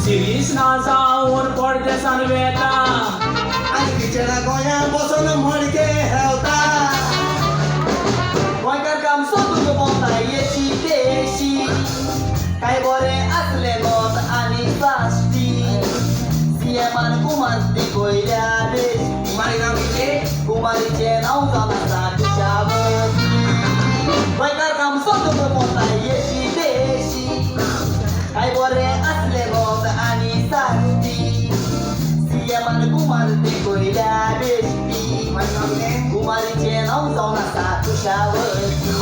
series ना जाऊन पडते सांवेता आणि बिचारा गोया बसून मडके रावता गोंयकार काम सोदून भोंवता येशी तेशी काय बरे असले नोत आणि साश्टी सीएमान कुमारती कोयल्या देश कुमारी नाव किती कुमारीचे नाव जाता तुझ्यावरती गोंयकार काम सोदून भोंवता येशी तेशी काय बरे असले नोत आणि साश्टी सीएमान कुमारती कोयल्या देशती कुमारीचे नाव जाऊन असा तुझ्यावरती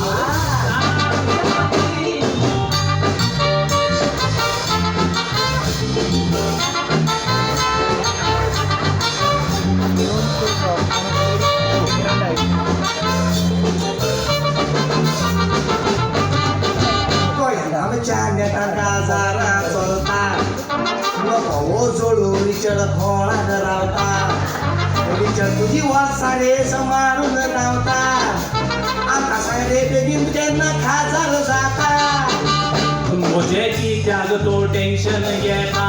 आमच्या नेटांका जारा चलता नको जोडून विचड खोळान रावता विचड तुझी वासाडे समारून रावता आकाशाडे बेगीन केन्ना खाजार जाता म्हजे कित्याक तो टेन्शन घेता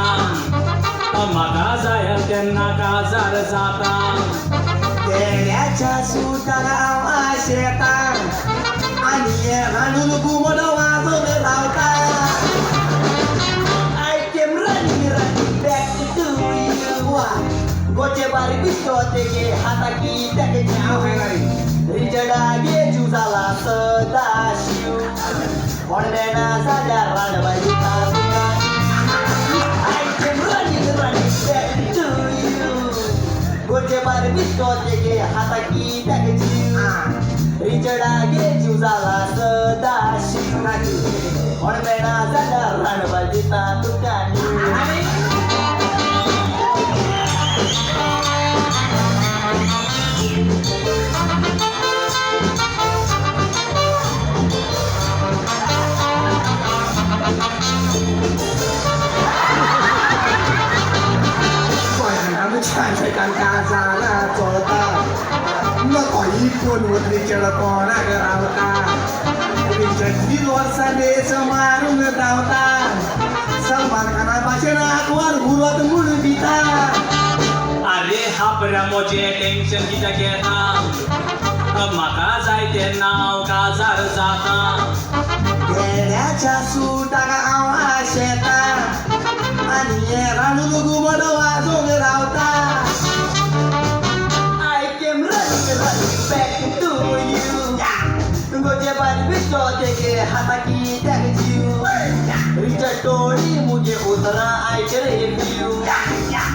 म्हाका जाय तेन्ना काजार जाता देण्याच्या सुटाक आवाज येता आणि हे हाणून घुमड वाजून रावता I came running back to you गोचे बारी बिस्टो तेगे हाताकी त्यागे जीव रिजडागे जीव झाला सदाशिव कोणबेना झाल्या राणबाई I came running back to you गोचे बारी बिस्टो तेगे हाताकी त्यागे जीव रिजडागे जीव झाला सदाशिव कोणबेना झाल्या राणबाई तुकानी काजाला चोळता नको इकून उतरीचड कोणाक रावता विचड वर्साने समारून रावता सलमान खाना भाशेन आकवार घुरत म्हणून दिता अरे हापऱ्या मोजे टेन्शन कित्याक घेता म्हाका जाय तेन्ना हांव काजार जाता देण्याच्या सुटाक आवाज येता आणि हे राणून घुमड वाजून रावता I came running back to you गोचे बारी बिस्टो तेगे हाताकी त्यागे जीव रिचड टोळी मुगे उतरा ऐके रे व्ह्यू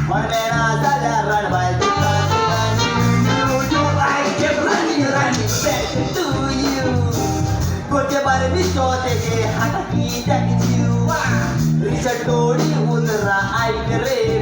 म्हणबेना झाल्या रणबाई I came running back to you गोचे बारी बिस्टो तेगे हाताकी त्यागे जीव रिचड टोळी उतरा ऐके रे